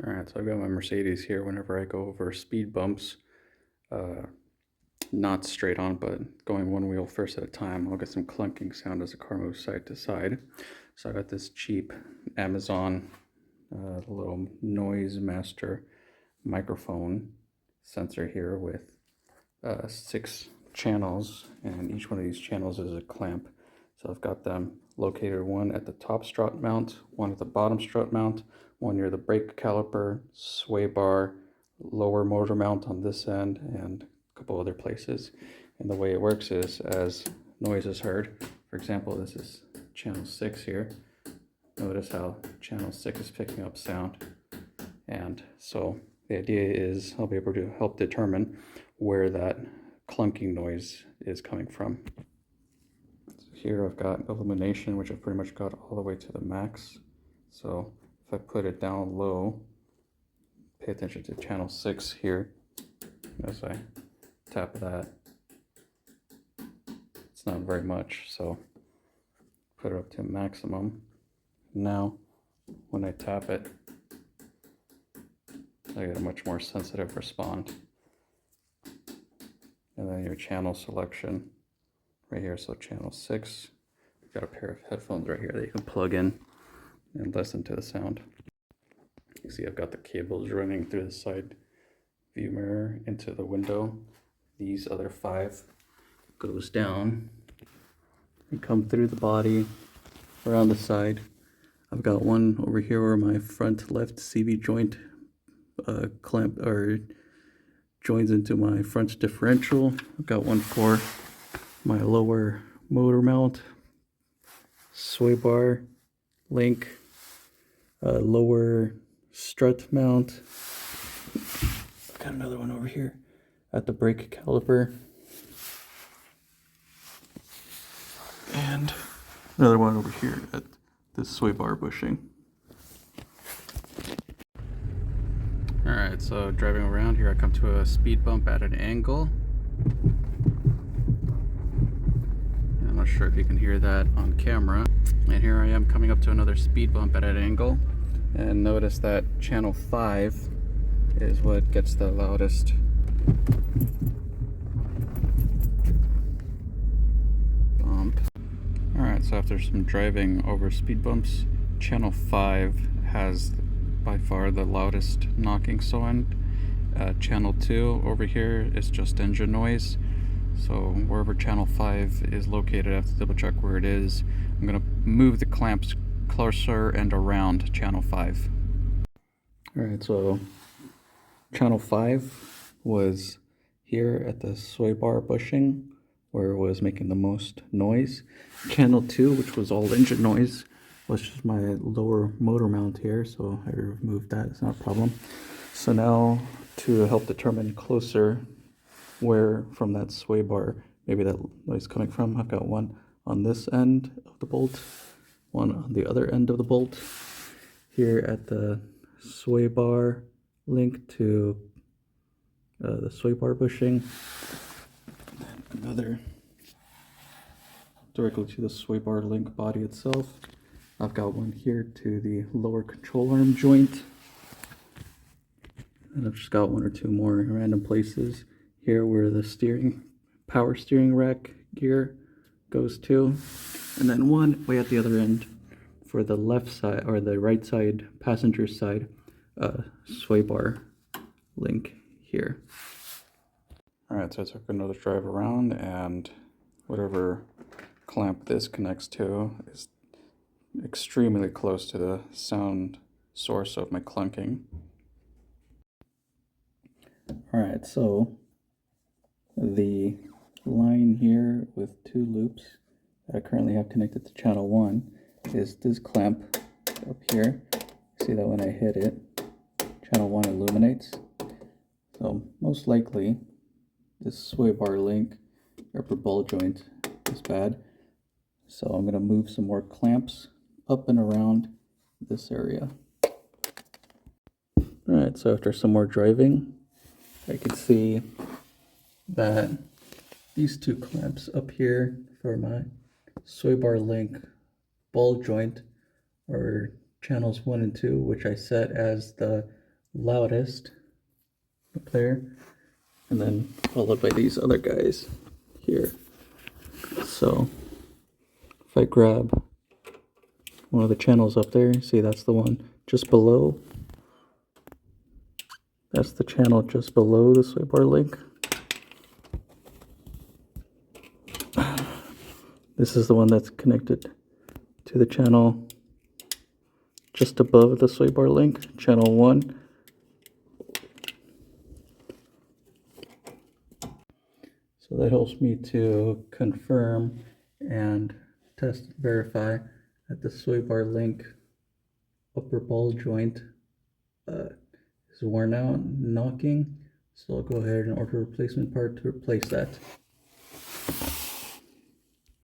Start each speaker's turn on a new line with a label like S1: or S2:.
S1: Alright, so I've got my Mercedes here. Whenever I go over speed bumps, not straight on, but going one wheel first at a time, I'll get some clunking sound as the car moves side to side. So I got this cheap Amazon little noise master microphone sensor here with 6 channels, and each one of these channels is a clamp. So I've got them located, one at the top strut mount, one at the bottom strut mount, one near the brake caliper, sway bar, lower motor mount on this end, and a couple other places. And the way it works is, as noise is heard, for example, this is channel 6 here. Notice how channel 6 is picking up sound. And so the idea is I'll be able to help determine where that clunking noise is coming from. So here I've got illumination, which I've pretty much got all the way to the max. So if I put it down low, pay attention to channel 6 here. As I tap that, it's not very much, so put it up to maximum. Now when I tap it, I get a much more sensitive response. And then your channel selection right here, so channel 6, you've got a pair of headphones right here that you can plug in and listen to the sound. You see I've got the cables running through the side view mirror into the window. These other 5 goes down and come through the body around the side. I've got one over here where my front left CV joint clamp or joins into my front differential. I've got one for my lower motor mount, sway bar link, lower strut mount. I've got another one over here at the brake caliper, and another one over here at the sway bar bushing. Alright, so driving around here, I come to a speed bump at an angle. I'm not sure if you can hear that on camera. And here I am coming up to another speed bump at an angle. And notice that channel 5 is what gets the loudest. Bump. Alright, so after some driving over speed bumps, channel 5 has by far the loudest knocking sound. Channel 2 over here is just engine noise. So wherever channel 5 is located, I have to double check where it is. I'm going to move the clamps closer and around channel 5. Alright, so channel 5 was here at the sway bar bushing, where it was making the most noise. Channel 2, which was all engine noise, was just my lower motor mount here, so I removed that. It's not a problem. So now to help determine closer where from that sway bar maybe that noise is coming from, I've got one on this end of the bolt, one on the other end of the bolt, here at the sway bar link to the sway bar bushing, and another directly to the sway bar link body itself. I've got one here to the lower control arm joint, and I've just got one or two more random places here where the power steering rack gear goes to, and then one way at the other end for the left side or the right side passenger side sway bar link here. Alright, so I took another drive around, and whatever clamp this connects to is extremely close to the sound source of my clunking. Alright, so the line here with 2 loops that I currently have connected to channel 1 is this clamp up here. See that when I hit it, channel 1 illuminates. So most likely this sway bar link upper ball joint is bad. So I'm going to move some more clamps up and around this area. Alright, so after some more driving, I can see that these 2 clamps up here for my sway bar link ball joint are channels 1 and 2, which I set as the loudest up there, and then followed by these other guys here. So if I grab one of the channels up there, see that's the one just below. That's the channel just below the sway bar link. This is the one that's connected to the channel just above the sway bar link, channel 1. So that helps me to confirm and test and verify that the sway bar link upper ball joint is worn out, knocking. So I'll go ahead and order a replacement part to replace that.